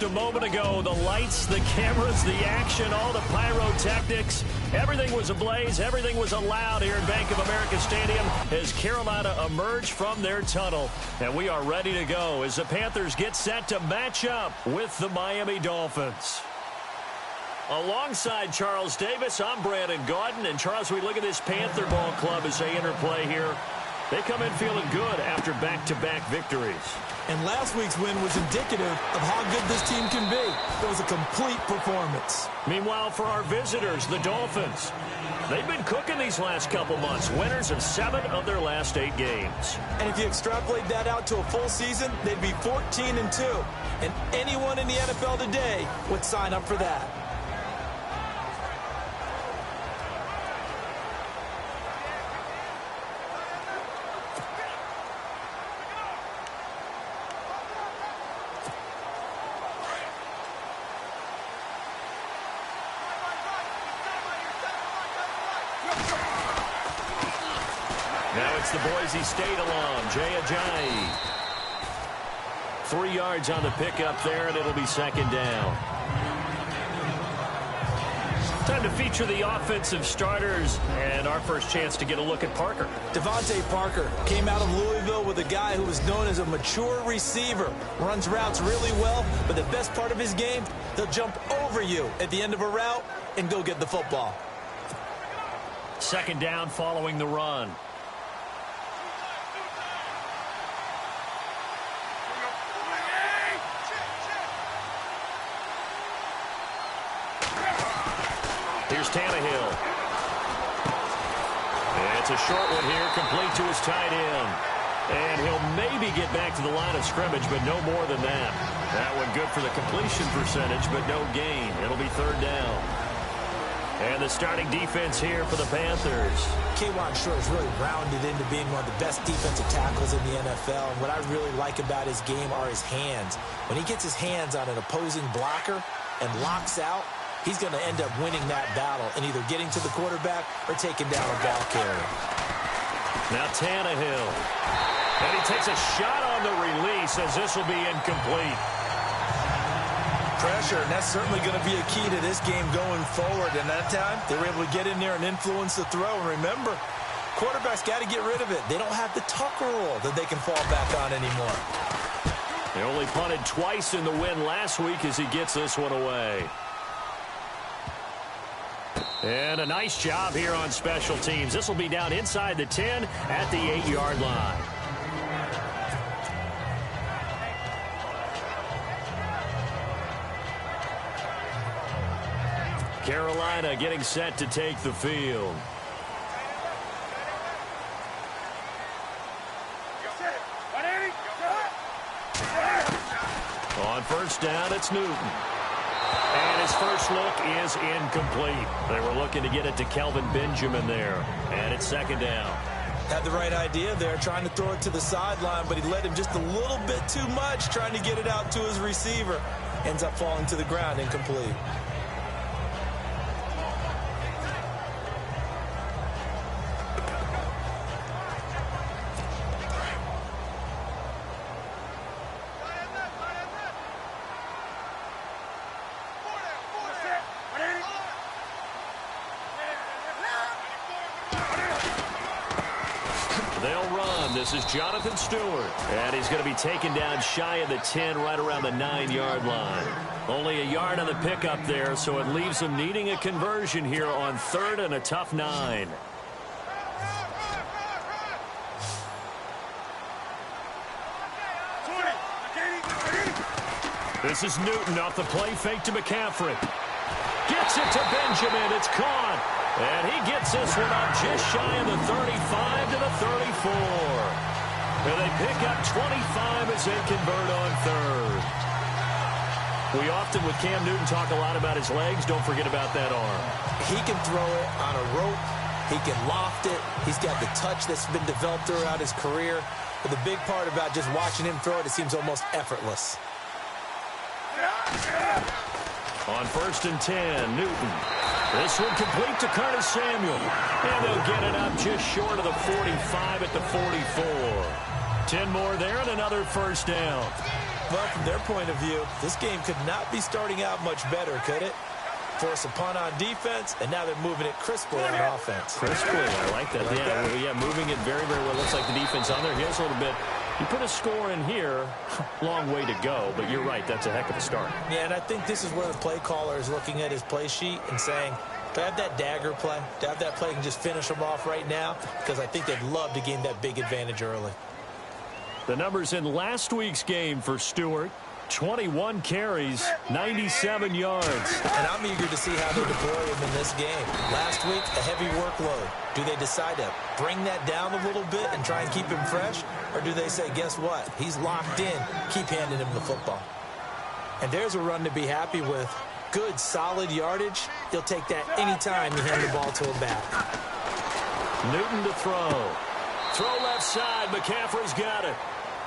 just a moment ago. The lights, the cameras, the action, all the pyrotechnics. Everything was ablaze. Everything was allowed here in Bank of America Stadium as Carolina emerged from their tunnel. And we are ready to go as the Panthers get set to match up with the Miami Dolphins. Alongside Charles Davis, I'm Brandon Gaudin. And Charles, we look at this Panther ball club as they interplay here. They come in feeling good after back-to-back victories. And last week's win was indicative of how good this team can be. It was a complete performance. Meanwhile, for our visitors, the Dolphins, they've been cooking these last couple months. Winners of 7 of their last 8 games. And if you extrapolate that out to a full season, they'd be 14-2. And anyone in the NFL today would sign up for that. Now it's the Boise State alum, Jay Ajayi. 3 yards on the pickup there, and it'll be second down. Time to feature the offensive starters, and our first chance to get a look at Parker. Devontae Parker came out of Louisville with a guy who was known as a mature receiver. Runs routes really well, but the best part of his game, he'll jump over you at the end of a route and go get the football. Second down following the run. Here's Tannehill. It's a short one here, complete to his tight end. And he'll maybe get back to the line of scrimmage, but no more than that. That one good for the completion percentage, but no gain. It'll be third down. And the starting defense here for the Panthers. K'Wan Short is really rounded into being one of the best defensive tackles in the NFL. And what I really like about his game are his hands. When he gets his hands on an opposing blocker and locks out, he's going to end up winning that battle and either getting to the quarterback or taking down a ball carrier. Now Tannehill. And he takes a shot on the release as this will be incomplete. Pressure, and that's certainly going to be a key to this game going forward. And that time, they were able to get in there and influence the throw. And remember, quarterbacks got to get rid of it. They don't have the Tucker rule that they can fall back on anymore. They only punted twice in the win last week as he gets this one away. And a nice job here on special teams. This will be down inside the 10 at the 8-yard line. Carolina getting set to take the field. On first down, it's Newton. And his first look is incomplete. They were looking to get it to Kelvin Benjamin there. And it's second down. Had the right idea there, trying to throw it to the sideline, but he led him just a little bit too much, trying to get it out to his receiver. Ends up falling to the ground, incomplete. They'll run. This is Jonathan Stewart. And he's going to be taken down shy of the 10, right around the 9-yard line. Only a yard on the pickup there, so it leaves him needing a conversion here on third and a tough 9. This is Newton off the play fake to McCaffrey. Gets it to Benjamin. It's caught. And he gets this one up just shy of the 35 to the 34. And they pick up 25 as they convert on third. We often, with Cam Newton, talk a lot about his legs. Don't forget about that arm. He can throw it on a rope. He can loft it. He's got the touch that's been developed throughout his career. But the big part about just watching him throw it, it seems almost effortless. On first and 10, Newton. This one complete to Curtis Samuel. And they'll get it up just short of the 45 at the 44. 10 more there and another first down. Well, from their point of view, this game could not be starting out much better, could it? Force a punt on defense, and now they're moving it crisply on offense. Crisply, I like that. Yeah, moving it very, very well. Looks like the defense on there. Here's a little bit. You put a score in here, long way to go, but you're right, that's a heck of a start. Yeah, and I think this is where the play caller is looking at his play sheet and saying, do I have that dagger play? Do I have that play and just finish them off right now? Because I think they'd love to gain that big advantage early. The numbers in last week's game for Stewart: 21 carries, 97 yards. And I'm eager to see how they deploy him in this game. Last week, a heavy workload. Do they decide to bring that down a little bit and try and keep him fresh? Or do they say, guess what? He's locked in. Keep handing him the football. And there's a run to be happy with. Good, solid yardage. He'll take that anytime you hand the ball to him back. Newton to throw. Throw left side. McCaffrey's got it.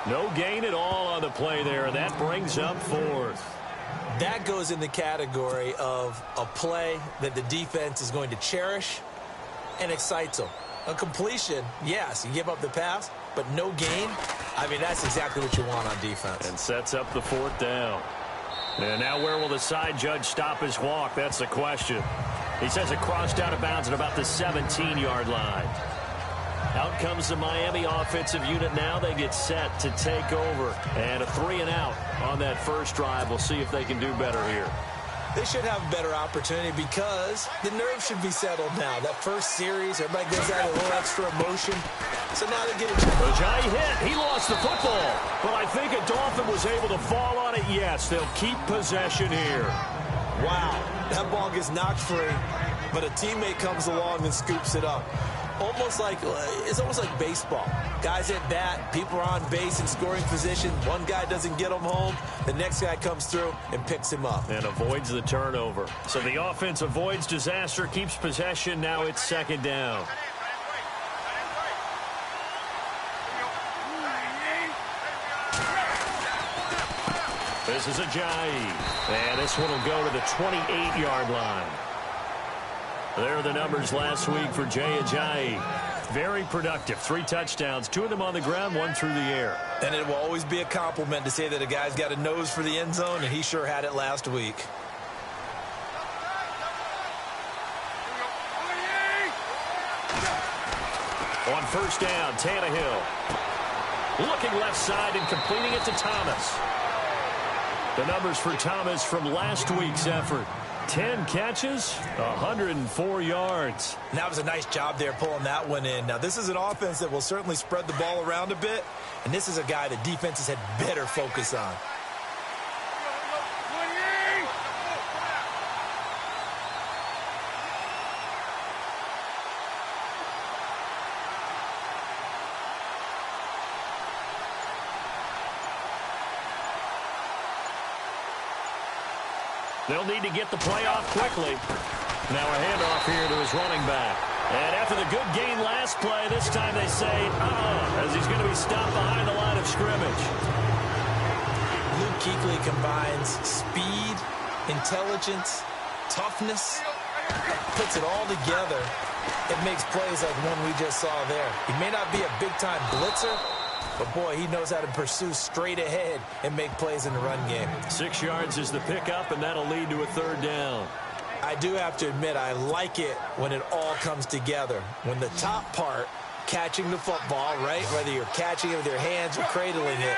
No gain at all on the play there, and that brings up fourth. That goes in the category of a play that the defense is going to cherish and excites them. A completion, yes, you give up the pass, but no gain. I mean, that's exactly what you want on defense. And sets up the fourth down. And now where will the side judge stop his walk? That's the question. He says it crossed out of bounds at about the 17-yard line. Out comes the Miami offensive unit now. They get set to take over. And a 3-and-out on that first drive. We'll see if they can do better here. They should have a better opportunity because the nerves should be settled now. That first series, everybody goes out with a little extra emotion. So now they get it. Ajayi hit. He lost the football. But I think a Dolphin was able to fall on it. Yes, they'll keep possession here. Wow. That ball gets knocked free, but a teammate comes along and scoops it up. It's almost like baseball. Guys at bat, people are on base in scoring position. One guy doesn't get him home. The next guy comes through and picks him up. And avoids the turnover. So the offense avoids disaster, keeps possession. Now it's second down. This is Ajayi. And this one will go to the 28-yard line. There are the numbers last week for Jay Ajayi. Very productive. 3 touchdowns, 2 of them on the ground, 1 through the air. And it will always be a compliment to say that a guy's got a nose for the end zone, and he sure had it last week. On first down, Tannehill. Looking left side and completing it to Thomas. The numbers for Thomas from last week's effort. 10 catches, 104 yards. And that was a nice job there pulling that one in. Now, this is an offense that will certainly spread the ball around a bit, and this is a guy that defenses had better focus on. They'll need to get the play off quickly. Now a handoff here to his running back. And after the good gain last play, this time they say, as he's going to be stopped behind the line of scrimmage. Luke Kuechly combines speed, intelligence, toughness, puts it all together. It makes plays like one we just saw there. He may not be a big-time blitzer, but, boy, he knows how to pursue straight ahead and make plays in the run game. 6 yards is the pickup, and that'll lead to a third down. I do have to admit, I like it when it all comes together. When the top part, catching the football, right, whether you're catching it with your hands or cradling it,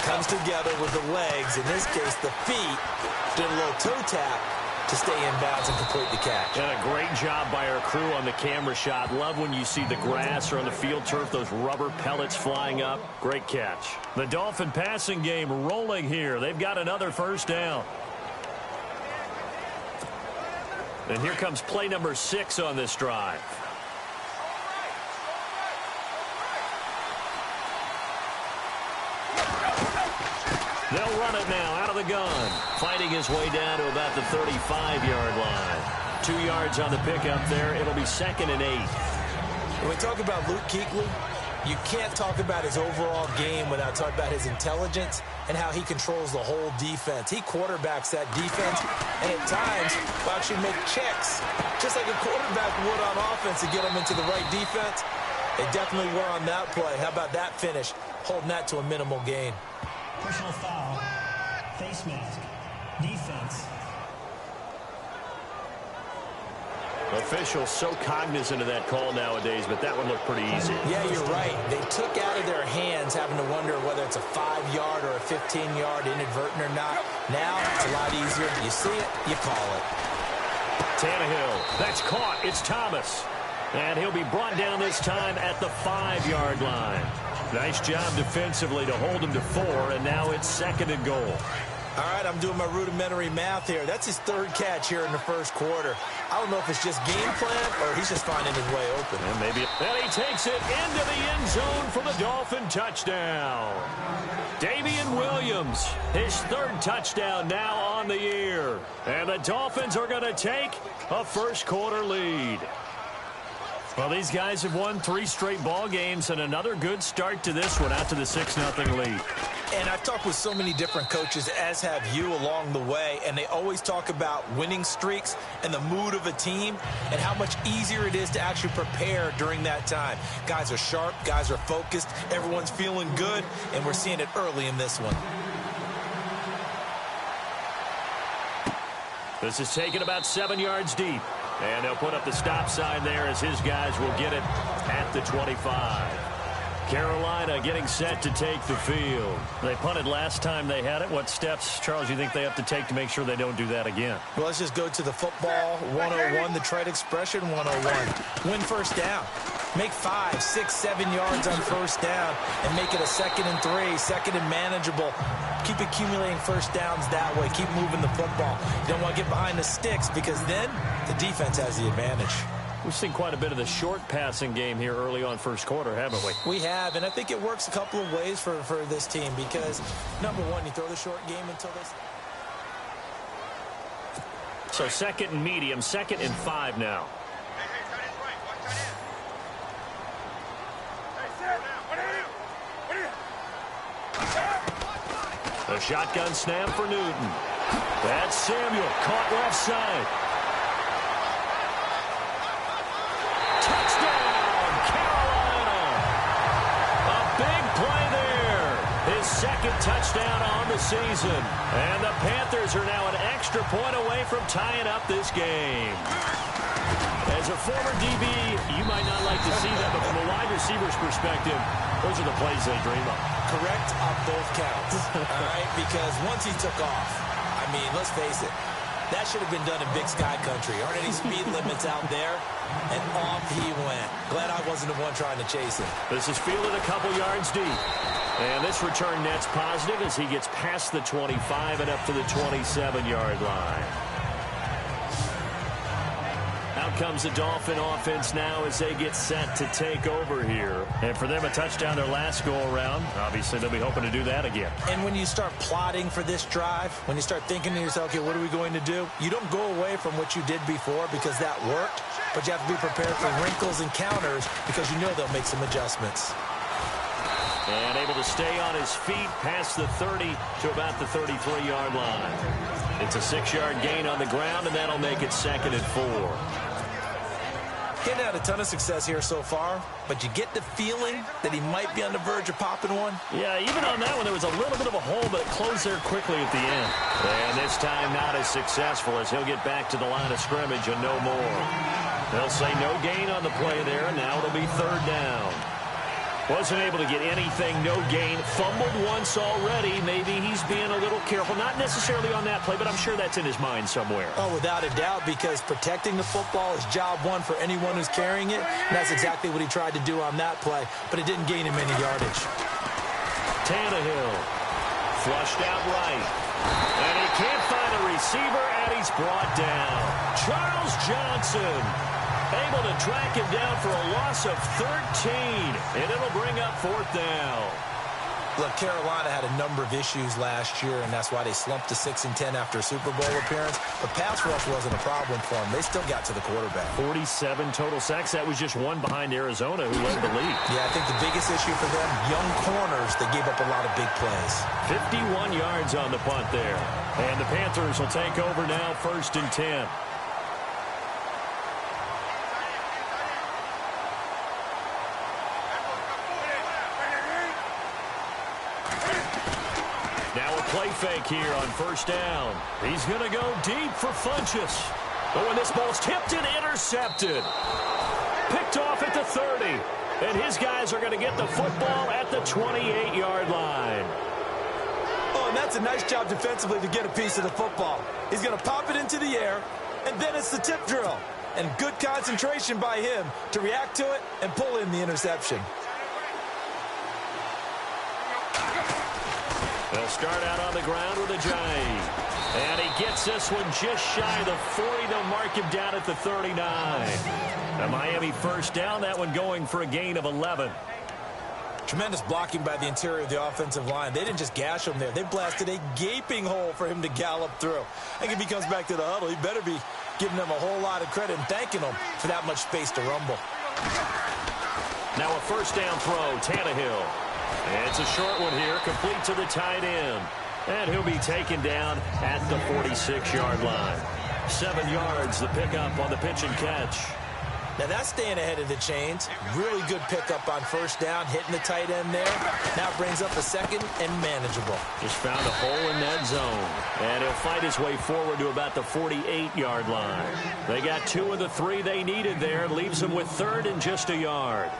comes together with the legs. In this case, the feet did a little toe tap to stay in bounds and complete the catch. And a great job by our crew on the camera shot. Love when you see the grass or on the field turf, those rubber pellets flying up. Great catch. The Dolphin passing game rolling here. They've got another first down. And here comes play number 6 on this drive. They'll run it now out of the gun. Fighting his way down to about the 35-yard line. 2 yards on the pickup there. It'll be 2nd and 8. When we talk about Luke Kuechly, you can't talk about his overall game without talking about his intelligence and how he controls the whole defense. He quarterbacks that defense, and at times will actually make checks, just like a quarterback would on offense to get them into the right defense. They definitely were on that play. How about that finish, holding that to a minimal gain? Personal foul. Face mask. Defense. Officials so cognizant of that call nowadays, but that one looked pretty easy. Yeah, you're right. They took out of their hands having to wonder whether it's a 5-yard or a 15-yard inadvertent or not. Now, it's a lot easier. You see it, you call it. Tannehill, that's caught. It's Thomas. And he'll be brought down this time at the 5-yard line. Nice job defensively to hold him to 4, and now it's 2nd and goal. All right, I'm doing my rudimentary math here. That's his 3rd catch here in the 1st quarter. I don't know if it's just game plan or he's just finding his way open. And maybe. And he takes it into the end zone for the Dolphin touchdown. Damian Williams, his 3rd touchdown now on the year. And the Dolphins are going to take a 1st quarter lead. Well, these guys have won 3 straight ball games and another good start to this one out to the 6-0 lead. And I've talked with so many different coaches, as have you, along the way, and they always talk about winning streaks and the mood of a team and how much easier it is to actually prepare during that time. Guys are sharp, guys are focused, everyone's feeling good, and we're seeing it early in this one. This is taken about 7 yards deep. And they'll put up the stop sign there as his guys will get it at the 25. Carolina getting set to take the field. They punted last time they had it. What steps, Charles, you think they have to take to make sure they don't do that again? Well, let's just go to the football 101, the trade expression 101. Win 1st down. Make 5, 6, 7 yards on 1st down and make it a 2nd and 3, 2nd and manageable. Keep accumulating 1st downs that way. Keep moving the football. You don't want to get behind the sticks because then the defense has the advantage. We've seen quite a bit of the short passing game here early on 1st quarter, haven't we? We have, and I think it works a couple of ways for this team because, number one, you throw the short game until this. So 2nd and medium, 2nd and 5 now. A shotgun snap for Newton. That's Samuel, caught left side. Touchdown, Carolina! A big play there. His 2nd touchdown on the season. And the Panthers are now an extra point away from tying up this game. As a former DB, you might not like to see that, but from a wide receiver's perspective, those are the plays they dream of. Correct on both counts, all right? Because once he took off, I mean, let's face it, that should have been done in Big Sky Country. Aren't any speed limits out there? And off he went. Glad I wasn't the one trying to chase him. This is fielded a couple yards deep. And this return net's positive as he gets past the 25 and up to the 27-yard line. Out comes the Dolphin offense now as they get set to take over here. And for them, a touchdown their last go-around. Obviously, they'll be hoping to do that again. And when you start plotting for this drive, when you start thinking to yourself, okay, what are we going to do? You don't go away from what you did before because that worked, but you have to be prepared for wrinkles and counters because you know they'll make some adjustments. And able to stay on his feet past the 30 to about the 33-yard line. It's a 6-yard gain on the ground, and that'll make it 2nd and 4. Getting had a ton of success here so far, but you get the feeling that he might be on the verge of popping one. Yeah, even on that one, there was a little bit of a hole, but it closed there quickly at the end. And this time not as successful as he'll get back to the line of scrimmage and no more. They'll say no gain on the play there, and now it'll be 3rd down. Wasn't able to get anything, no gain. Fumbled once already. Maybe he's being a little careful. Not necessarily on that play, but I'm sure that's in his mind somewhere. Oh, without a doubt, because protecting the football is job one for anyone who's carrying it. And that's exactly what he tried to do on that play, but it didn't gain him any yardage. Tannehill flushed out right. And he can't find a receiver, and he's brought down. Charles Johnson able to track him down for a loss of 13, and it'll bring up 4th down. Look, Carolina had a number of issues last year, and that's why they slumped to 6-10 after a Super Bowl appearance. But pass rush wasn't a problem for them. They still got to the quarterback. 47 total sacks. That was just one behind Arizona, who led the league. Yeah, I think the biggest issue for them, young corners that gave up a lot of big plays. 51 yards on the punt there. And the Panthers will take over now, 1st and 10. play fake here on first down. He's going to go deep for Funchess. Oh, and this ball's tipped and intercepted. Picked off at the 30. And his guys are going to get the football at the 28-yard line. Oh, and that's a nice job defensively to get a piece of the football. He's going to pop it into the air, and then it's the tip drill. And good concentration by him to react to it and pull in the interception. They'll start out on the ground with a Giant. And he gets this one just shy of the 40. They'll mark him down at the 39. A Miami first down, that one going for a gain of 11. Tremendous blocking by the interior of the offensive line. They didn't just gash him there. They blasted a gaping hole for him to gallop through. I think if he comes back to the huddle, he better be giving them a whole lot of credit and thanking them for that much space to rumble. Now a first down throw, Tannehill. It's a short one here, complete to the tight end. And he'll be taken down at the 46-yard line. 7 yards, the pickup on the pitch and catch. Now that's staying ahead of the chains. Really good pickup on first down, hitting the tight end there. Now brings up a second and manageable. Just found a hole in that zone. And he'll fight his way forward to about the 48-yard line. They got 2 of the 3 they needed there. Leaves them with third and just a yard.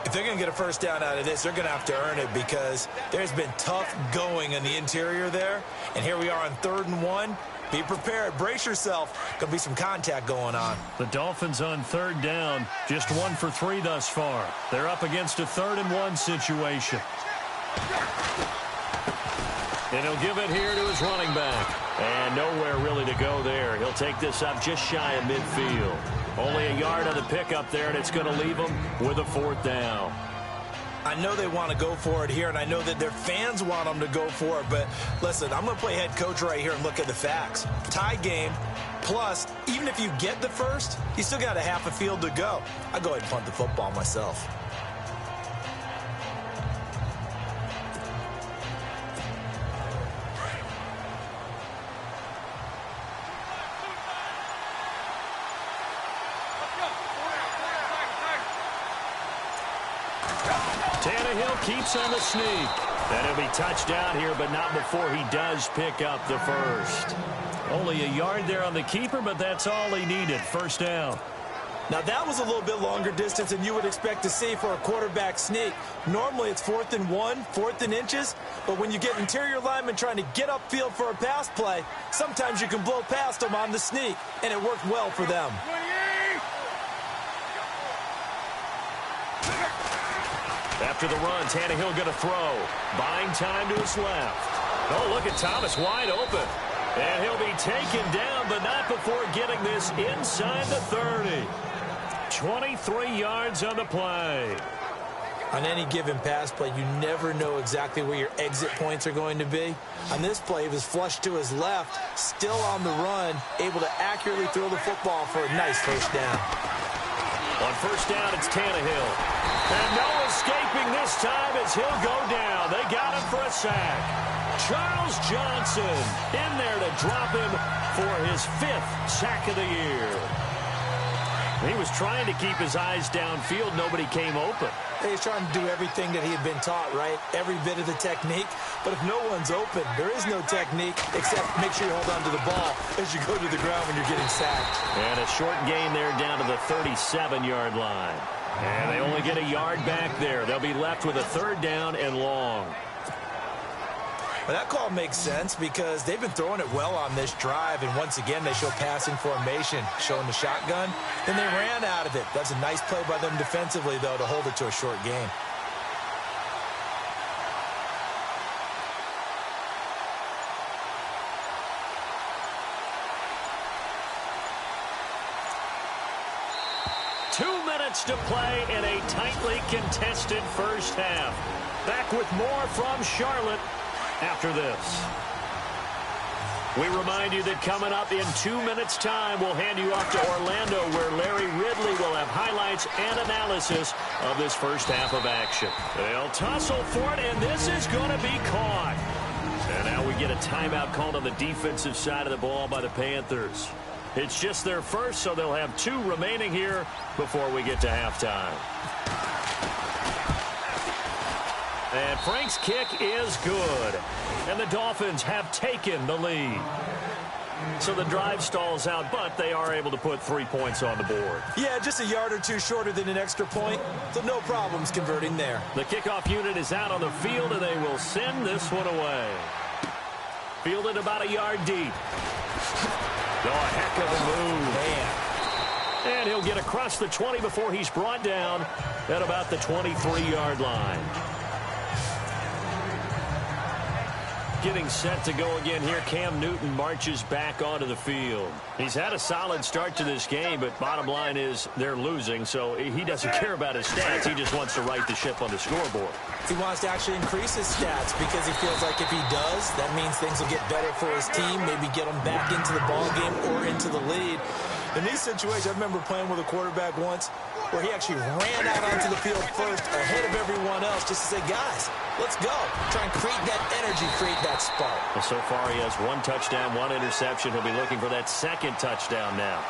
If they're going to get a first down out of this, they're going to have to earn it because there's been tough going in the interior there. And here we are on 3rd and 1. Be prepared. Brace yourself. Going to be some contact going on. The Dolphins on 3rd down. Just 1 for 3 thus far. They're up against a 3rd and 1 situation. And he'll give it here to his running back. And nowhere really to go there. He'll take this up just shy of midfield. Only a yard on the pickup there, and it's going to leave them with a 4th down. I know they want to go for it here, and I know that their fans want them to go for it. But, listen, I'm going to play head coach right here and look at the facts. Tie game, plus, even if you get the first, you still got a half a field to go. I'll go ahead and punt the football myself. Tannehill keeps on the sneak. And he'll be touched down here, but not before he does pick up the first. Only a yard there on the keeper, but that's all he needed. First down. Now, that was a little bit longer distance than you would expect to see for a quarterback sneak. Normally, it's 4th and 1, 4th and inches. But when you get interior linemen trying to get upfield for a pass play, sometimes you can blow past them on the sneak, and it worked well for them. After the run, Tannehill going to throw. Buying time to his left. Oh, look at Thomas wide open. And he'll be taken down, but not before getting this inside the 30. 23 yards on the play. On any given pass play, you never know exactly where your exit points are going to be. On this play, he was flushed to his left, still on the run, able to accurately throw the football for a nice first down. On first down, it's Tannehill. And no escaping this time as he'll go down. They got him for a sack. Charles Johnson in there to drop him for his 5th sack of the year. He was trying to keep his eyes downfield. Nobody came open. He's trying to do everything that he had been taught, right? Every bit of the technique. But if no one's open, there is no technique except make sure you hold on to the ball as you go to the ground when you're getting sacked. And a short gain there down to the 37-yard line. And they only get a yard back there. They'll be left with a 3rd down and long. Well, that call makes sense because they've been throwing it well on this drive, and once again they show passing formation, showing the shotgun. Then they ran out of it. That's a nice play by them defensively, though, to hold it to a short gain. To play in a tightly contested first half. Back with more from Charlotte after this. We remind you that coming up in 2 minutes' time, we'll hand you off to Orlando, where Larry Ridley will have highlights and analysis of this first half of action. They'll tussle for it, and this is going to be caught. And now we get a timeout called on the defensive side of the ball by the Panthers. It's just their first, so they'll have 2 remaining here before we get to halftime. And Frank's kick is good. And the Dolphins have taken the lead. So the drive stalls out, but they are able to put 3 points on the board. Yeah, just a yard or two shorter than an extra point, so no problems converting there. The kickoff unit is out on the field, and they will send this one away. Fielded about a yard deep. Oh, a heck of a move. Man. And he'll get across the 20 before he's brought down at about the 23-yard line. Getting set to go again here. Cam Newton marches back onto the field. He's had a solid start to this game, but bottom line is they're losing, so he doesn't care about his stats. He just wants to right the ship on the scoreboard. He wants to actually increase his stats because he feels like if he does, that means things will get better for his team, maybe get them back into the ball game or into the lead. In these situations, I remember playing with a quarterback once where he actually ran out onto the field first ahead of everyone else just to say, guys, let's go. Try and create that energy, create that spark. Well, so far he has 1 touchdown, 1 interception. He'll be looking for that second touchdown now.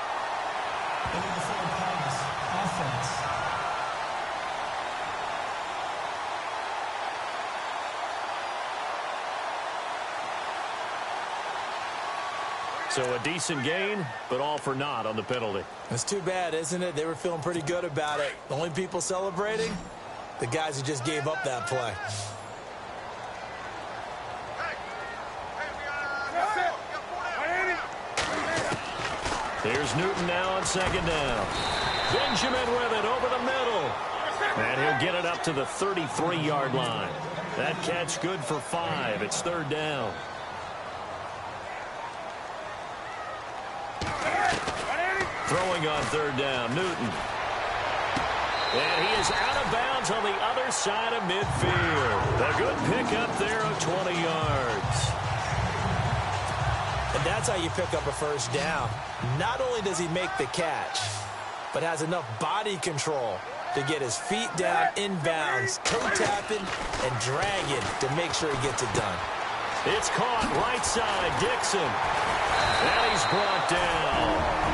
Offense. So a decent gain, but all for naught on the penalty. It's too bad, isn't it? They were feeling pretty good about it. The only people celebrating, the guys who just gave up that play. Here's Newton now on second down. Benjamin with it over the middle. And he'll get it up to the 33-yard line. That catch good for 5. It's third down. Throwing on third down, Newton. And he is out of bounds on the other side of midfield. A good pickup there of 20 yards. And that's how you pick up a first down. Not only does he make the catch, but has enough body control to get his feet down inbounds, toe-tapping, and dragging to make sure he gets it done. It's caught right side, Dixon. And he's brought down.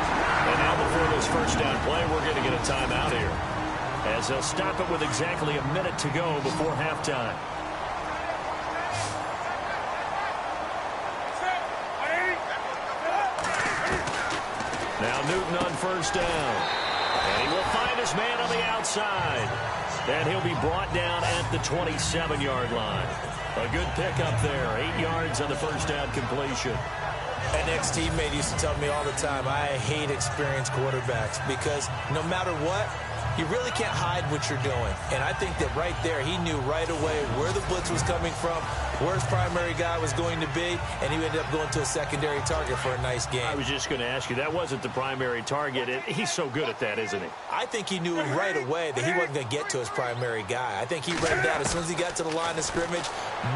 And now before this first down play, we're going to get a timeout here, as they'll stop it with exactly a minute to go before halftime. Now Newton on first down. And he will find his man on the outside. And he'll be brought down at the 27-yard line. A good pickup there. 8 yards on the first down completion. An ex-teammate used to tell me all the time, I hate experienced quarterbacks because no matter what, you really can't hide what you're doing. And I think that right there, he knew right away where the blitz was coming from, where his primary guy was going to be, and he ended up going to a secondary target for a nice game. I was just going to ask you, that wasn't the primary target. He's so good at that, isn't he? I think he knew right away that he wasn't going to get to his primary guy. I think he read that as soon as he got to the line of scrimmage,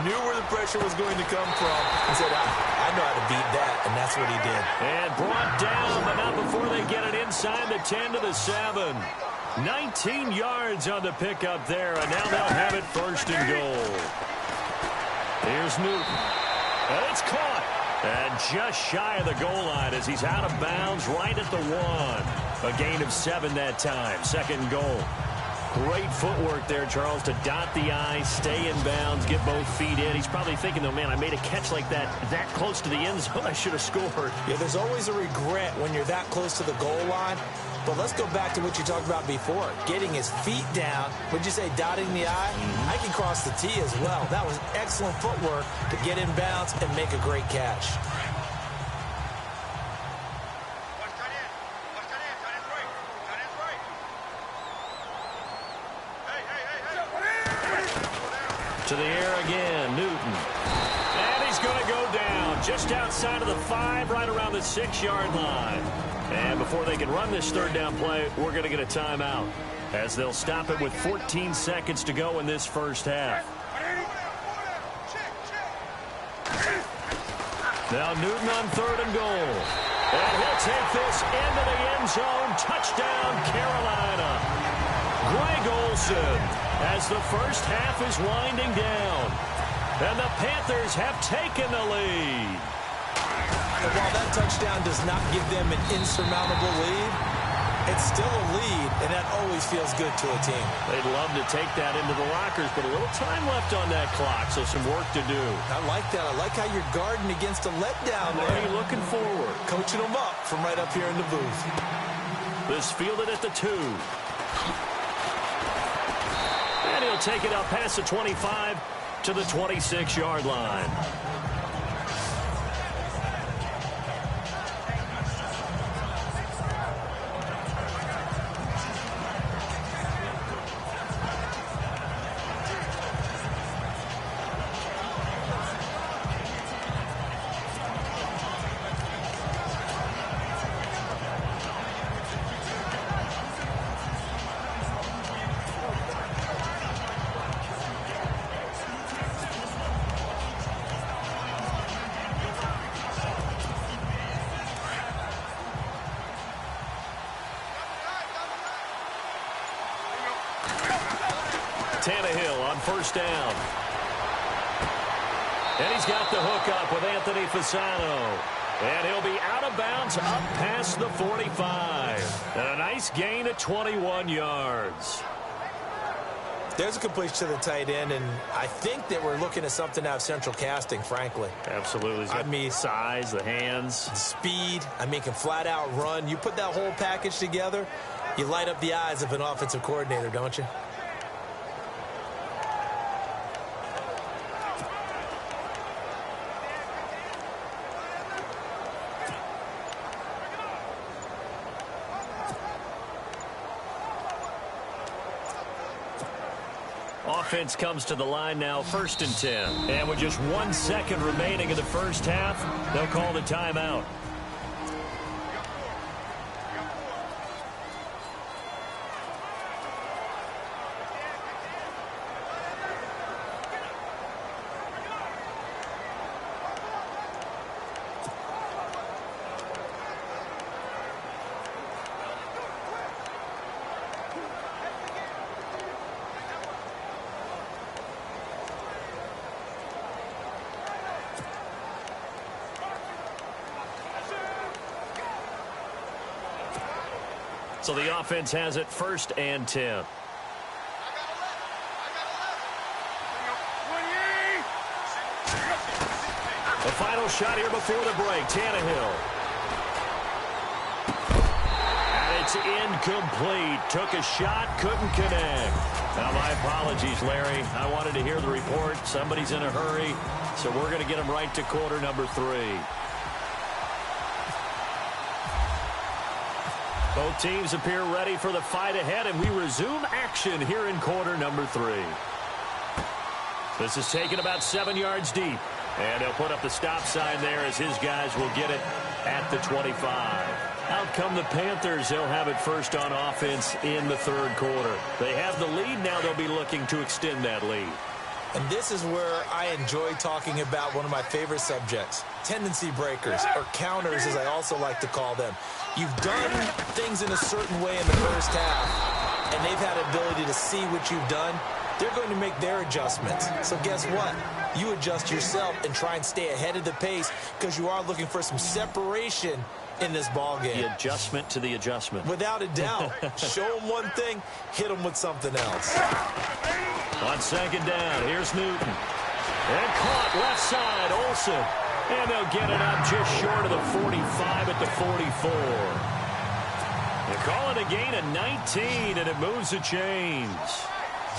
knew where the pressure was going to come from, and said, I know how to beat that, and that's what he did. And brought down, but not before they get it inside the 10 to the 7. 19 yards on the pickup there, and now they'll have it first and goal. Here's Newton. And it's caught. And just shy of the goal line as he's out of bounds right at the 1. A gain of 7 that time. Second and goal. Great footwork there, Charles, to dot the I, stay in bounds, get both feet in. He's probably thinking, though, man, I made a catch like that close to the end zone. I should have scored. Yeah, there's always a regret when you're that close to the goal line. But let's go back to what you talked about before. Getting his feet down. Would you say dotting the I? I can cross the T as well. That was excellent footwork to get in bounds and make a great catch. To the air again, Newton. And he's going to go down just outside of the 5, right around the 6-yard line. And before they can run this third down play, we're going to get a timeout, as they'll stop it with 14 seconds to go in this first half. Now Newton on third and goal. And he'll take this into the end zone. Touchdown, Carolina. Greg Olsen, as the first half is winding down. And the Panthers have taken the lead. And while that touchdown does not give them an insurmountable lead, It's still a lead, and that always feels good to a team. They'd love to take that into the lockers, but a little time left on that clock, so some work to do. I like that. I like how you're guarding against a letdown there. Already looking forward. Coaching them up from right up here in the booth. This fielded at the 2. And he'll take it out past the 25 to the 26-yard line. Tannehill on first down. And he's got the hook up with Anthony Fasano. And he'll be out of bounds up past the 45. And a nice gain at 21 yards. There's a completion to the tight end, and I think that we're looking at something out of central casting, frankly. Absolutely. I mean, size, the hands. Speed. I mean, can flat out run. You put that whole package together, you light up the eyes of an offensive coordinator, don't you? Offense comes to the line now, 1st and 10. And with just 1 second remaining in the first half, they'll call the timeout. So the offense has it 1st and 10. The final shot here before the break. Tannehill. And it's incomplete. Took a shot, couldn't connect. Now, my apologies, Larry. I wanted to hear the report. Somebody's in a hurry, so we're going to get him right to quarter number 3. Both teams appear ready for the fight ahead, and we resume action here in quarter number 3. This is taken about 7 yards deep, and he'll put up the stop sign there as his guys will get it at the 25. Out come the Panthers. They'll have it first on offense in the 3rd quarter. They have the lead. Now they'll be looking to extend that lead. And this is where I enjoy talking about one of my favorite subjects, tendency breakers, or counters as I also like to call them. You've done things in a certain way in the first half, and they've had the ability to see what you've done. They're going to make their adjustments. So guess what? You adjust yourself and try and stay ahead of the pace because you are looking for some separation in this ball game. The adjustment to the adjustment. Without a doubt. Show them one thing, hit them with something else. On 2nd down, here's Newton. And caught left side, Olsen. And they'll get it up just short of the 45 at the 44. They call it a gain of 19, and it moves the chains.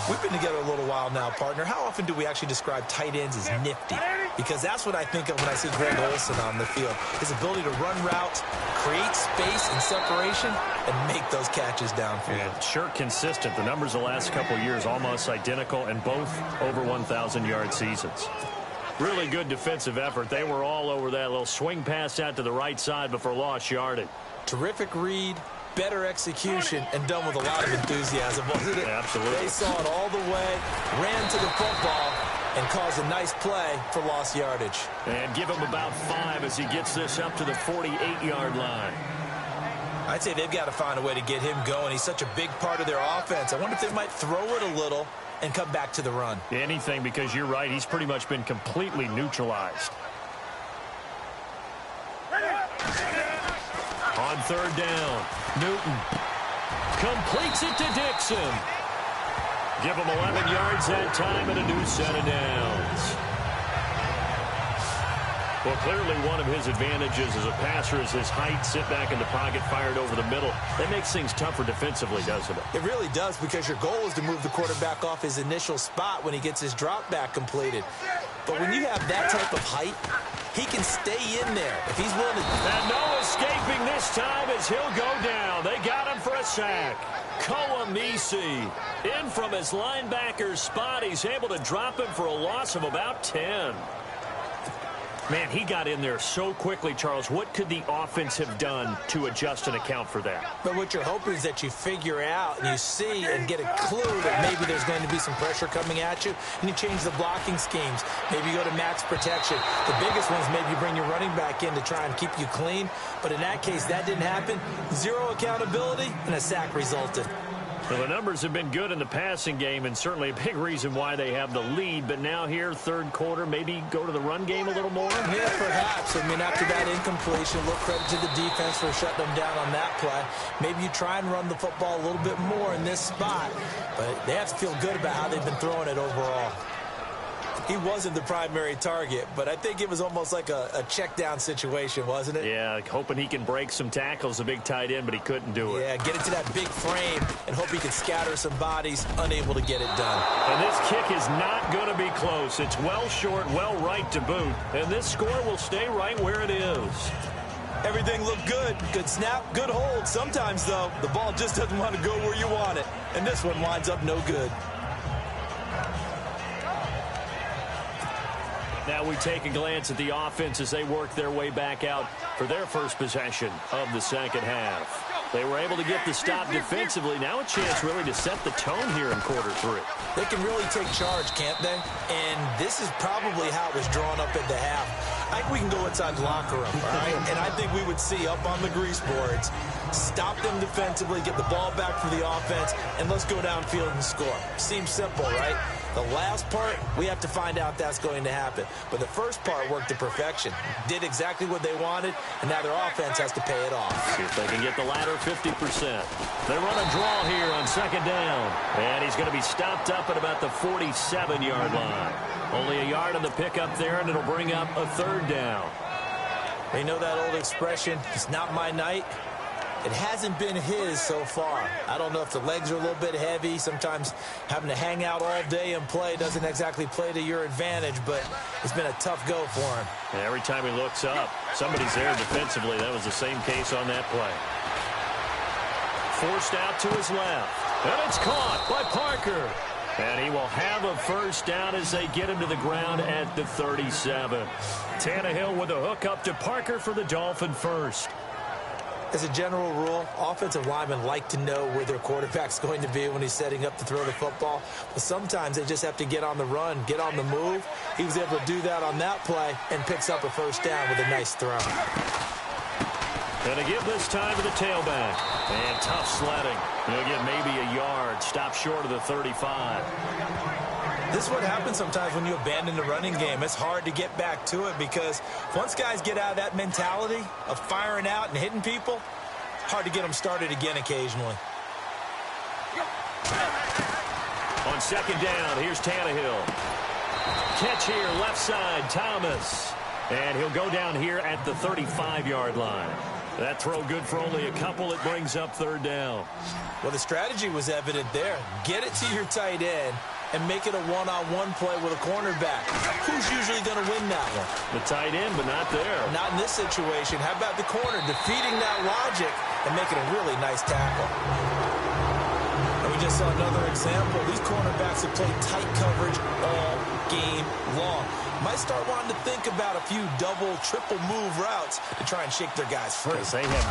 We've been together a little while now, partner. How often do we actually describe tight ends as nifty? Because that's what I think of when I see Greg Olsen on the field. His ability to run routes, create space and separation, and make those catches downfield. Yeah, sure consistent. The numbers the last couple of years almost identical, and both over 1,000-yard seasons. Really good defensive effort. They were all over that little swing pass out to the right side before lost yardage. Terrific read, better execution, and done with a lot of enthusiasm, wasn't it? Absolutely. They saw it all the way, ran to the football, and caused a nice play for lost yardage. And give him about 5 as he gets this up to the 48-yard line. I'd say they've got to find a way to get him going. He's such a big part of their offense. I wonder if they might throw it a little and come back to the run. Anything, because you're right. He's pretty much been completely neutralized. On 3rd down, Newton. Completes it to Dixon. Give him 11 yards that time and a new set of downs. Well, clearly one of his advantages as a passer is his height, sit back in the pocket, fired over the middle. That makes things tougher defensively, doesn't it? It really does, because your goal is to move the quarterback off his initial spot when he gets his drop back completed. But when you have that type of height, he can stay in there if he's willing to. And no escaping this time as he'll go down. They got him for a sack. Kouamisi in from his linebacker spot. He's able to drop him for a loss of about 10. Man, he got in there so quickly, Charles. What could the offense have done to adjust and account for that? But what you're hoping is that you figure out and you see and get a clue that maybe there's going to be some pressure coming at you, and you change the blocking schemes. Maybe you go to max protection. The biggest ones, maybe you bring your running back in to try and keep you clean. But in that case, that didn't happen. Zero accountability, and a sack resulted. Well, the numbers have been good in the passing game, and certainly a big reason why they have the lead. But now here, third quarter, maybe go to the run game a little more? Yeah, perhaps. I mean, after that incompletion, a little credit to the defense for shutting them down on that play. Maybe you try and run the football a little bit more in this spot. But they have to feel good about how they've been throwing it overall. He wasn't the primary target, but I think it was almost like a check down situation, wasn't it? Yeah, hoping he can break some tackles, a big tight end, but he couldn't do it. Yeah, get it to that big frame and hope he can scatter some bodies, unable to get it done. And this kick is not going to be close. It's well short, well right to boot, and this score will stay right where it is. Everything looked good. Good snap, good hold. Sometimes, though, the ball just doesn't want to go where you want it, and this one winds up no good. Now we take a glance at the offense as they work their way back out for their first possession of the second half. They were able to get the stop defensively. Now a chance really to set the tone here in quarter three. They can really take charge, can't they? And this is probably how it was drawn up at the half. I think we can go inside the locker room, all right? And I think we would see up on the grease boards, stop them defensively, get the ball back for the offense, and let's go downfield and score. Seems simple, right? The last part, we have to find out that's going to happen. But the first part worked to perfection. Did exactly what they wanted, and now their offense has to pay it off. See if they can get the latter 50%. They run a draw here on second down. And he's going to be stopped up at about the 47-yard line. Only a yard on the pickup there, and it'll bring up a third down. You know that old expression, it's not my night? It hasn't been his so far. I don't know if the legs are a little bit heavy. Sometimes having to hang out all day and play doesn't exactly play to your advantage, but it's been a tough go for him. And every time he looks up, somebody's there defensively. That was the same case on that play. Forced out to his left. And it's caught by Parker. And he will have a first down as they get him to the ground at the 37. Tannehill with a hook up to Parker for the Dolphin first. As a general rule, offensive linemen like to know where their quarterback's going to be when he's setting up to throw the football. But sometimes they just have to get on the run, get on the move. He was able to do that on that play and picks up a first down with a nice throw. And to give this time to the tailback. And tough sledding. He'll get maybe a yard. Stop short of the 35. This is what happens sometimes when you abandon the running game. It's hard to get back to it because once guys get out of that mentality of firing out and hitting people, hard to get them started again occasionally. On second down, here's Tannehill. Catch here, left side, Thomas. And he'll go down here at the 35-yard line. That throw good for only a couple. It brings up third down. Well, the strategy was evident there. Get it to your tight end and make it a one-on-one play with a cornerback. Who's usually going to win that one? The tight end, but not there. Not in this situation. How about the corner defeating that logic and making a really nice tackle? And we just saw another example. These cornerbacks have played tight coverage all game long. Might start wanting to think about a few double, triple move routes to try and shake their guys free.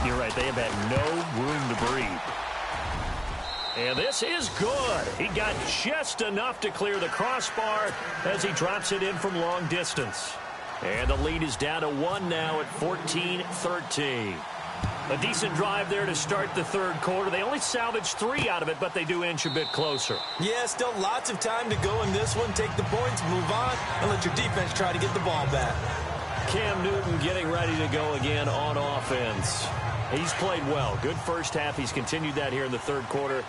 You're right, they have had no room to breathe. And this is good. He got just enough to clear the crossbar as he drops it in from long distance. And the lead is down to 1 now at 14-13. A decent drive there to start the third quarter. They only salvaged 3 out of it, but they do inch a bit closer. Yeah, still lots of time to go in this one. Take the points, move on, and let your defense try to get the ball back. Cam Newton getting ready to go again on offense. He's played well. Good first half. He's continued that here in the third quarter.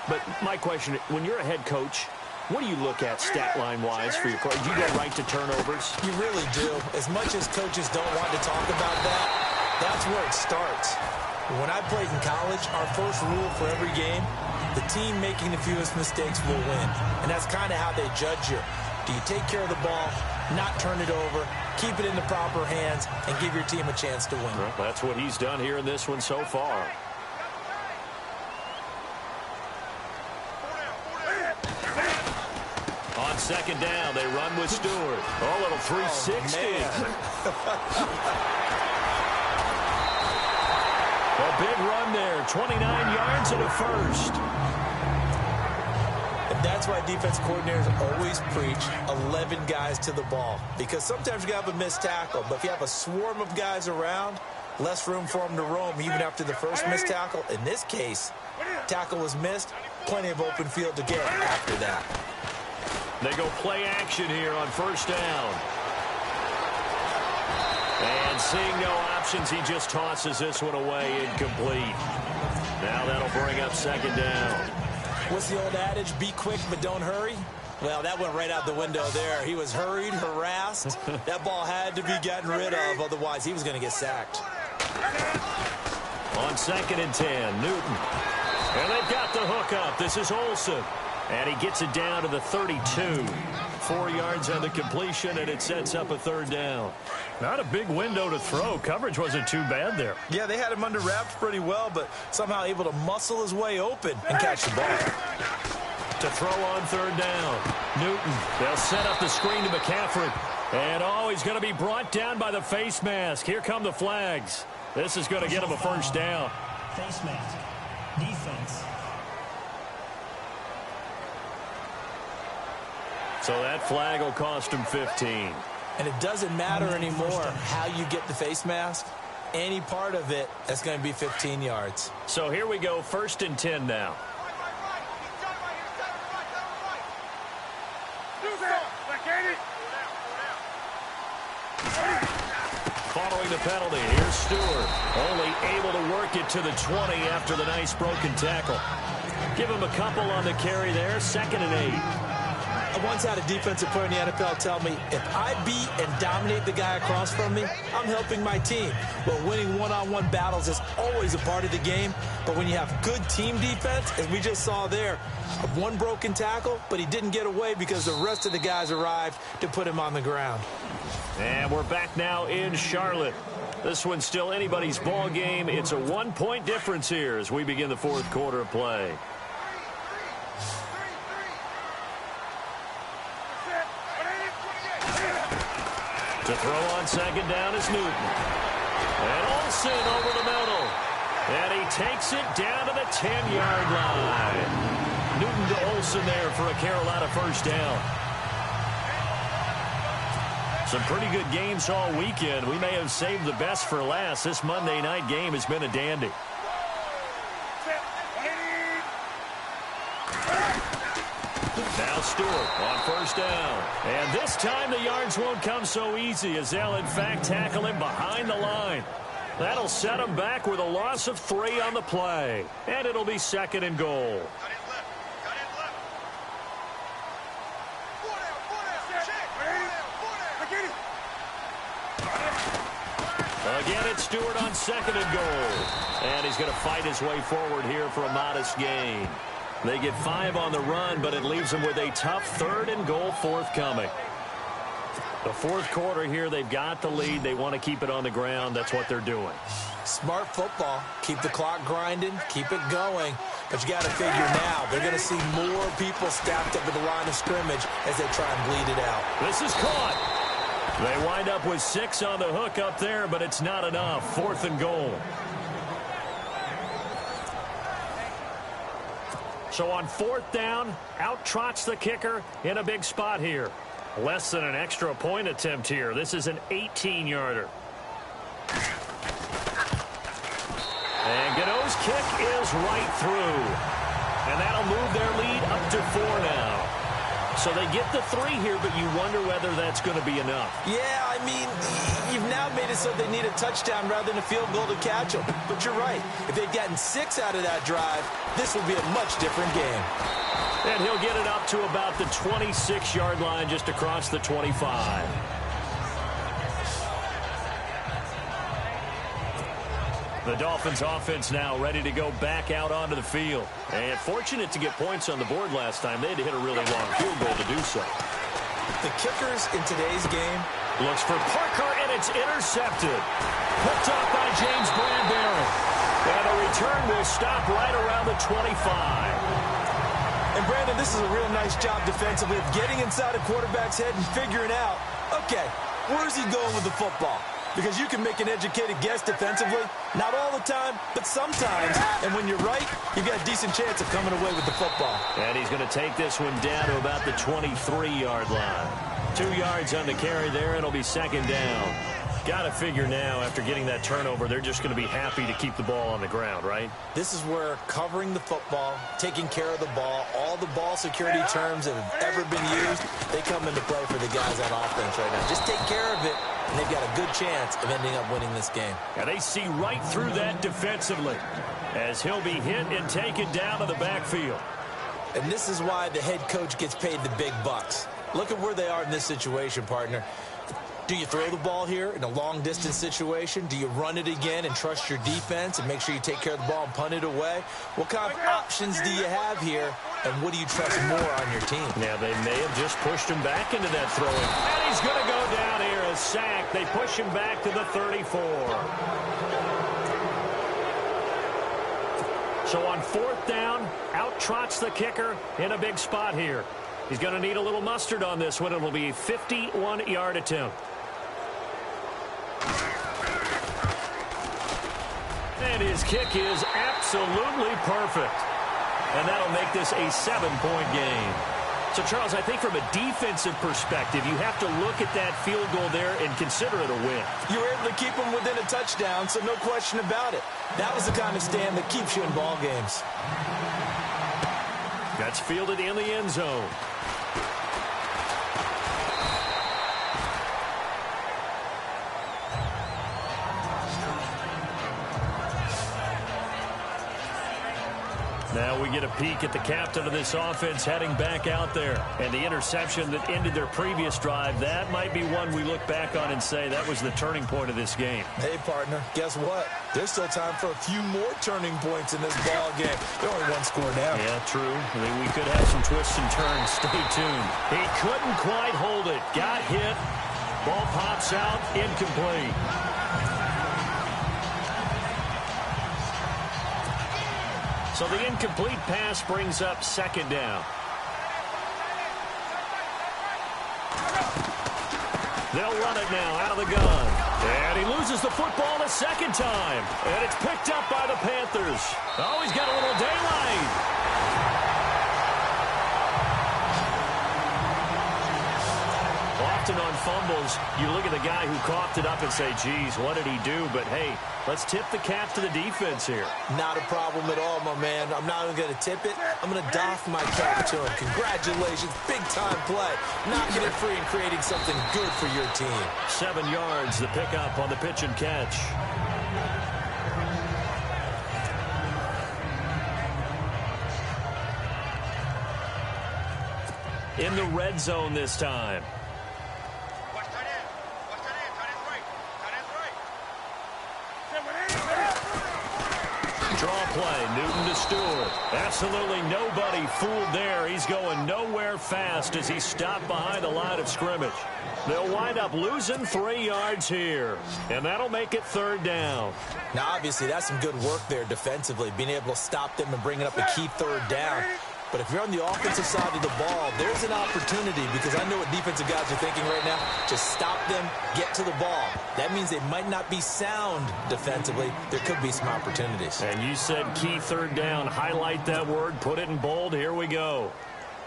But my question, when you're a head coach, what do you look at stat line-wise for your coach? Do you go right to turnovers? You really do. As much as coaches don't want to talk about that, that's where it starts. When I played in college, our first rule for every game, the team making the fewest mistakes will win. And that's kind of how they judge you. Do you take care of the ball, not turn it over, keep it in the proper hands, and give your team a chance to win? Well, that's what he's done here in this one so far. On second down, they run with Stewart. Oh, little 360. A big run there, 29 yards and a first. And that's why defense coordinators always preach 11 guys to the ball. Because sometimes you have a missed tackle, but if you have a swarm of guys around, less room for them to roam even after the first missed tackle. In this case, tackle was missed, plenty of open field to get after that. They go play action here on first down. And seeing no options, he just tosses this one away incomplete. Now that'll bring up second down. What's the old adage? Be quick, but don't hurry. Well, that went right out the window there. He was hurried, harassed. That ball had to be gotten rid of, otherwise he was going to get sacked. On second and 10, Newton. And they've got the hook up. This is Olsen. And he gets it down to the 32. 4 yards on the completion, and it sets up a third down. Not a big window to throw. Coverage wasn't too bad there. Yeah, they had him under wraps pretty well, but somehow able to muscle his way open and catch the ball. To throw on third down, Newton. They'll set up the screen to McCaffrey. And, oh, he's going to be brought down by the face mask. Here come the flags. This is going to get him a first down. Face mask. Defense. So that flag will cost him 15. And it doesn't matter anymore how you get the face mask. Any part of it, that's going to be 15 yards. So here we go, first and 10 now. Following the penalty, here's Stewart. Only able to work it to the 20 after the nice broken tackle. Give him a couple on the carry there, second and 8. I once had a defensive player in the NFL tell me, if I beat and dominate the guy across from me, I'm helping my team. Well, winning one-on-one battles is always a part of the game, but when you have good team defense, as we just saw there, one broken tackle, but he didn't get away because the rest of the guys arrived to put him on the ground. And we're back now in Charlotte. This one's still anybody's ball game. It's a 1-point difference here as we begin the fourth quarter of play. To throw on second down is Newton. And Olsen over the middle. And he takes it down to the 10-yard line. Newton to Olsen there for a Carolina first down. Some pretty good games all weekend. We may have saved the best for last. This Monday night game has been a dandy. Now Stewart on first down. And this time the yards won't come so easy as they'll in fact tackle him behind the line. That'll set him back with a loss of 3 on the play. And it'll be second and goal. Again, it's Stewart on second and goal. And he's going to fight his way forward here for a modest gain. They get 5 on the run, but it leaves them with a tough third and goal forthcoming. The fourth quarter here, they've got the lead. They want to keep it on the ground. That's what they're doing. Smart football. Keep the clock grinding. Keep it going. But you got to figure now, they're going to see more people stacked up at the line of scrimmage as they try and bleed it out. This is caught. They wind up with 6 on the hook up there, but it's not enough. Fourth and goal. So on fourth down, out trots the kicker in a big spot here. Less than an extra point attempt here. This is an 18-yarder. And Gano's kick is right through. And that'll move their lead up to 4 now. So they get the 3 here, but you wonder whether that's going to be enough. Yeah, I mean, you've now made it so they need a touchdown rather than a field goal to catch them. But you're right. If they'd gotten 6 out of that drive, this would be a much different game. And he'll get it up to about the 26-yard line, just across the 25. The Dolphins offense now ready to go back out onto the field. And fortunate to get points on the board last time. They had to hit a really long field goal to do so. The kickers in today's game. Looks for Parker, and it's intercepted. Picked off by James Bradbury. And the return will stop right around the 25. And, Brandon, this is a real nice job defensively of getting inside a quarterback's head and figuring out, okay, where's he going with the football? Because you can make an educated guess defensively. Not all the time, but sometimes. And when you're right, you've got a decent chance of coming away with the football. And he's going to take this one down to about the 23-yard line. 2 yards on the carry there, and it'll be second down. Got to figure now, after getting that turnover, they're just going to be happy to keep the ball on the ground, right? This is where covering the football, taking care of the ball, all the ball security terms that have ever been used, they come into play for the guys on offense right now. Just take care of it, and they've got a good chance of ending up winning this game. And they see right through that defensively as he'll be hit and taken down to the backfield. And this is why the head coach gets paid the big bucks. Look at where they are in this situation, partner. Do you throw the ball here in a long-distance situation? Do you run it again and trust your defense and make sure you take care of the ball and punt it away? What kind of options do you have here, and what do you trust more on your team? Now, they may have just pushed him back into that throwing. And he's going to go down here, a sack. They push him back to the 34. So on 4th down, out trots the kicker in a big spot here. He's going to need a little mustard on this one. It'll be a 51-yard attempt. And his kick is absolutely perfect. And that'll make this a 7-point game. So, Charles, I think from a defensive perspective, you have to look at that field goal there and consider it a win. You were able to keep them within a touchdown, so no question about it. That was the kind of stand that keeps you in ball games. That's fielded in the end zone. Now we get a peek at the captain of this offense heading back out there. And the interception that ended their previous drive, that might be one we look back on and say that was the turning point of this game. Hey, partner, guess what? There's still time for a few more turning points in this ball game. They're only 1 score down. Yeah, true. I mean, we could have some twists and turns. Stay tuned. He couldn't quite hold it. Got hit. Ball pops out. Incomplete. So the incomplete pass brings up second down. They'll run it now out of the gun. And he loses the football a second time. And it's picked up by the Panthers. Oh, he's got a little daylight. Often on fumbles, you look at the guy who coughed it up and say, geez, what did he do? But, hey, let's tip the cap to the defense here. Not a problem at all, my man. I'm not even going to tip it. I'm going to doff my cap to him. Congratulations. Big-time play. Knocking it free and creating something good for your team. 7 yards, the pickup on the pitch and catch. In the red zone this time. Draw play, Newton to Stewart. Absolutely nobody fooled there. He's going nowhere fast as he stopped behind the line of scrimmage. They'll wind up losing 3 yards here, and that'll make it 3rd down. Now, obviously, that's some good work there defensively, being able to stop them and bringing up a key 3rd down. But if you're on the offensive side of the ball, there's an opportunity because I know what defensive guys are thinking right now. Just stop them, get to the ball. That means they might not be sound defensively. There could be some opportunities. And you said key 3rd down. Highlight that word. Put it in bold. Here we go.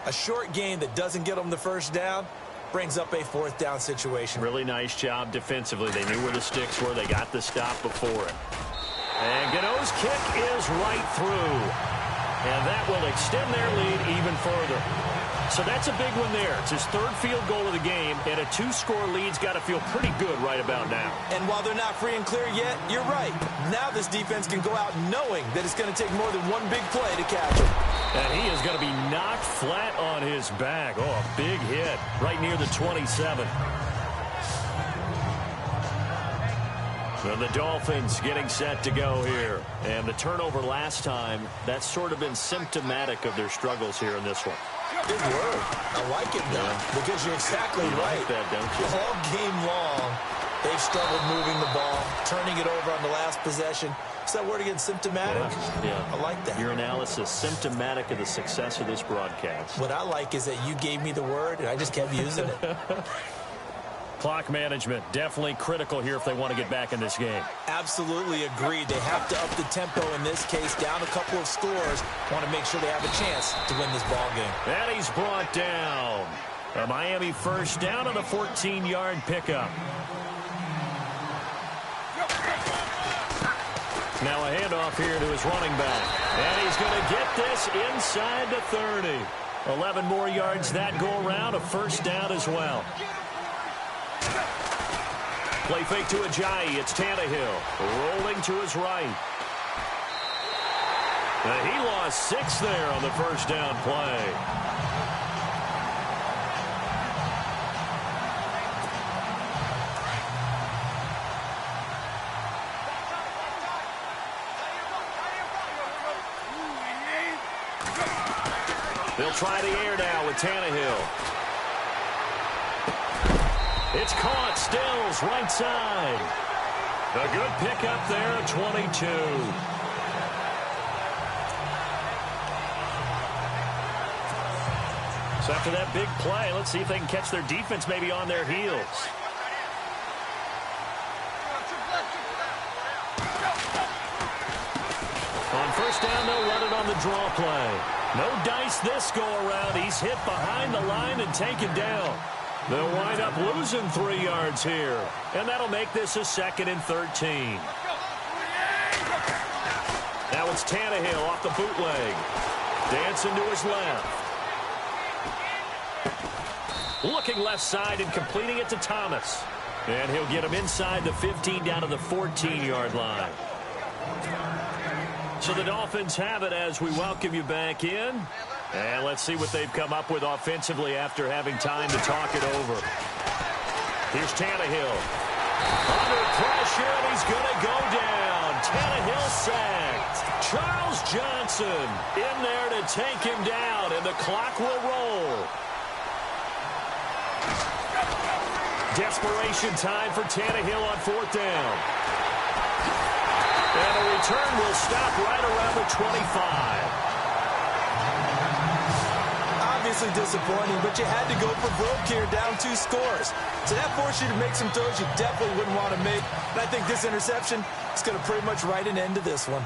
A short game that doesn't get them the 1st down brings up a 4th down situation. Really nice job defensively. They knew where the sticks were. They got the stop before it. And Gano's kick is right through. And that will extend their lead even further. So that's a big one there. It's his third field goal of the game, and a 2-score lead's got to feel pretty good right about now. And while they're not free and clear yet, you're right. Now this defense can go out knowing that it's going to take more than one big play to catch him. And he is going to be knocked flat on his back. Oh, a big hit right near the 27. And the Dolphins getting set to go here. And the turnover last time, that's sort of been symptomatic of their struggles here in this one. Good word. I like it, though, because you're exactly right. Like that, don't you? All game long, they've struggled moving the ball, turning it over on the last possession. Is that word again, symptomatic? Yeah. I like that. Your analysis, symptomatic of the success of this broadcast. What I like is that you gave me the word, and I just kept using it. Clock management, definitely critical here if they want to get back in this game. Absolutely agreed. They have to up the tempo in this case, down a couple of scores. Want to make sure they have a chance to win this ball game. And he's brought down. A Miami first down on a 14-yard pickup. Now a handoff here to his running back. And he's going to get this inside the 30. 11 more yards that go around, a first down as well. Play fake to Ajayi. It's Tannehill rolling to his right. And he lost 6 there on the first down play. They'll try the air now with Tannehill. It's caught. Stills right side. A good pickup there at 22. So after that big play, let's see if they can catch their defense maybe on their heels. On first down, they'll run it on the draw play. No dice this go around. He's hit behind the line and taken down. They'll wind up losing 3 yards here. And that'll make this a 2nd and 13. Now it's Tannehill off the bootleg. Dancing to his left. Looking left side and completing it to Thomas. And he'll get him inside the 15 down to the 14-yard line. So the Dolphins have it as we welcome you back in. And let's see what they've come up with offensively after having time to talk it over. Here's Tannehill. Under pressure, and he's going to go down. Tannehill sacked. Charles Johnson in there to take him down, and the clock will roll. Desperation time for Tannehill on 4th down. And the return will stop right around the 25. Obviously disappointing, but you had to go for broke here, down 2 scores. So that forced you to make some throws you definitely wouldn't want to make. And I think this interception is going to pretty much write an end to this one.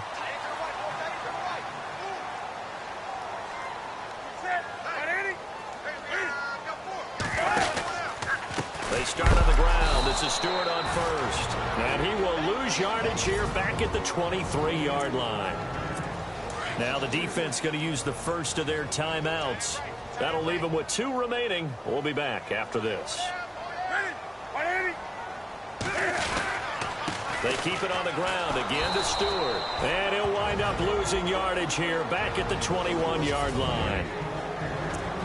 They start on the ground. This is Stewart on first. And he will lose yardage here back at the 23-yard line. Now the defense going to use the first of their timeouts. That'll leave them with 2 remaining. We'll be back after this. They keep it on the ground again to Stewart. And he'll wind up losing yardage here back at the 21-yard line.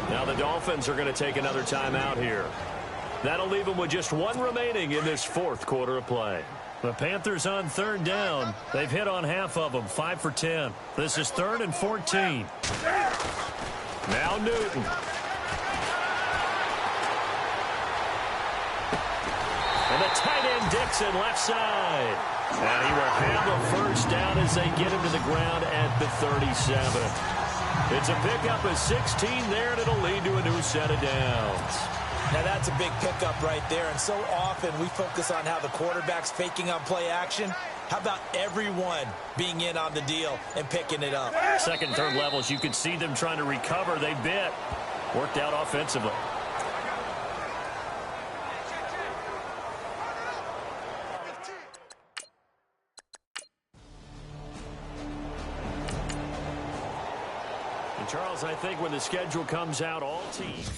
Now the Dolphins are going to take another timeout here. That'll leave them with just 1 remaining in this 4th quarter of play. The Panthers on 3rd down. They've hit on half of them, 5 for 10. This is 3rd and 14. Now Newton. And the tight end Dixon left side. And he will have a first down as they get him to the ground at the 37. It's a pickup of 16 there, and it'll lead to a new set of downs. Now that's a big pickup right there, and so often we focus on how the quarterback's faking on play action. How about everyone being in on the deal and picking it up? 2nd and 3rd levels, you could see them trying to recover. They bit. Worked out offensively. And Charles, I think when the schedule comes out, all teams